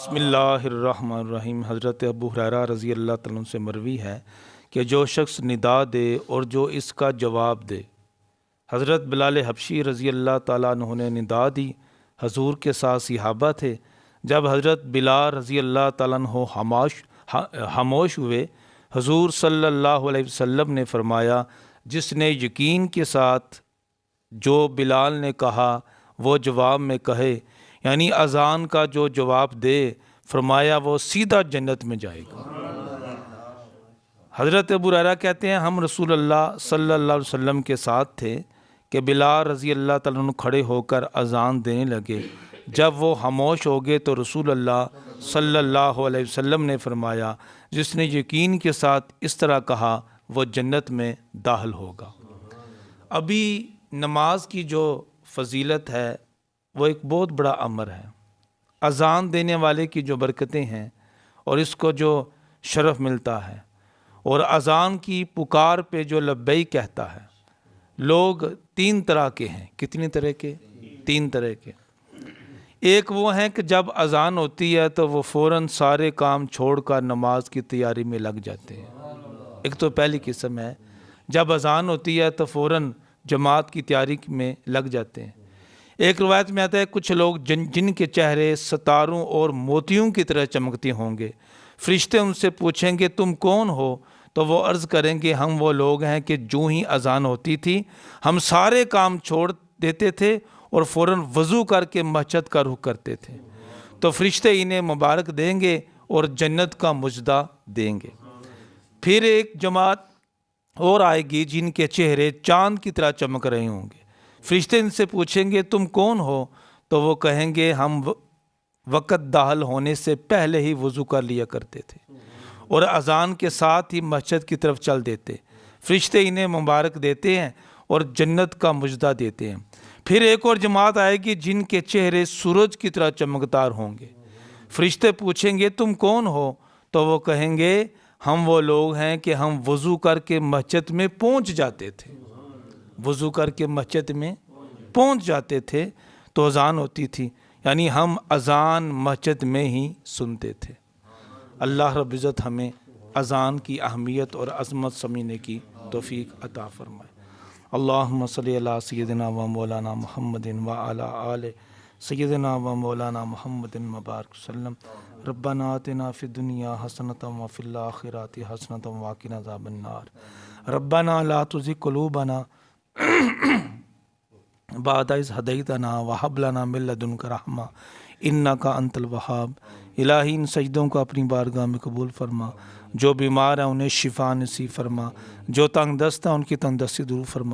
بسم اللہ الرحمن الرحیم۔ حضرت ابو ہریرہ رضی اللہ تعالیٰ عنہ سے مروی ہے کہ جو شخص ندا دے اور جو اس کا جواب دے۔ حضرت بلال حبشی رضی اللہ تعالیٰ عنہ نے ندا دی، حضور کے ساتھ صحابہ تھے۔ جب حضرت بلال رضی اللہ تعالیٰ عنہ خاموش ہوئے، حضور صلی اللہ علیہ وسلم نے فرمایا، جس نے یقین کے ساتھ جو بلال نے کہا وہ جواب میں کہے، یعنی اذان کا جو جواب دے، فرمایا وہ سیدھا جنت میں جائے گا۔ حضرت ابو ہریرہ کہتے ہیں ہم رسول اللہ صلی اللہ علیہ وسلم کے ساتھ تھے کہ بلال رضی اللہ تعالیٰ عنہ کھڑے ہو کر اذان دینے لگے۔ جب وہ خاموش ہو گئے تو رسول اللہ صلی اللہ علیہ وسلم نے فرمایا، جس نے یقین کے ساتھ اس طرح کہا وہ جنت میں داخل ہوگا۔ ابھی نماز کی جو فضیلت ہے وہ ایک بہت بڑا امر ہے۔ اذان دینے والے کی جو برکتیں ہیں اور اس کو جو شرف ملتا ہے، اور اذان کی پکار پہ جو لبیک کہتا ہے، لوگ تین طرح کے ہیں۔ کتنی طرح کے؟ تین طرح کے۔ ایک وہ ہیں کہ جب اذان ہوتی ہے تو وہ فوراً سارے کام چھوڑ کر نماز کی تیاری میں لگ جاتے ہیں۔ ایک تو پہلی قسم ہے، جب اذان ہوتی ہے تو فوراً جماعت کی تیاری میں لگ جاتے ہیں۔ ایک روایت میں آتا ہے کچھ لوگ جن کے چہرے ستاروں اور موتیوں کی طرح چمکتے ہوں گے، فرشتے ان سے پوچھیں گے تم کون ہو؟ تو وہ عرض کریں گے ہم وہ لوگ ہیں کہ جو ہی اذان ہوتی تھی ہم سارے کام چھوڑ دیتے تھے اور فوراً وضو کر کے مسجد کا رخ کرتے تھے۔ تو فرشتے انہیں مبارک دیں گے اور جنت کا مژدہ دیں گے۔ پھر ایک جماعت اور آئے گی جن کے چہرے چاند کی طرح چمک رہے ہوں گے، فرشتے ان سے پوچھیں گے تم کون ہو؟ تو وہ کہیں گے ہم وقت داخل ہونے سے پہلے ہی وضو کر لیا کرتے تھے اور اذان کے ساتھ ہی مسجد کی طرف چل دیتے۔ فرشتے انہیں مبارک دیتے ہیں اور جنت کا مژدہ دیتے ہیں۔ پھر ایک اور جماعت آئے گی جن کے چہرے سورج کی طرح چمکدار ہوں گے، فرشتے پوچھیں گے تم کون ہو؟ تو وہ کہیں گے ہم وہ لوگ ہیں کہ ہم وضو کر کے مسجد میں پہنچ جاتے تھے، وضو کر کے مسجد میں پہنچ جاتے تھے تو اذان ہوتی تھی، یعنی ہم اذان مسجد میں ہی سنتے تھے۔ اللہ رب العزت ہمیں اذان کی اہمیت اور عظمت سمجھنے کی توفیق عطا فرمائے۔ اللہم صلی علی سیدنا و مولانا محمد و علی آل سیدنا و مولانا محمد مبارک وسلم۔ ربنا آتنا فی الدنیا حسنۃ و فی الآخرۃ حسنۃ وقنا عذاب النار۔ ربنا لا تزغ قلوبنا بعد اذ ہدیتنا وہب لنا من لدنک رحمہ انک انت الوہاب۔ الہی ان سجدوں کو اپنی بارگاہ میں قبول فرما، جو بیمار ہیں انہیں شفا نصیب فرما، جو تنگ دست ہیں ان کی تنگ دستی دور فرما۔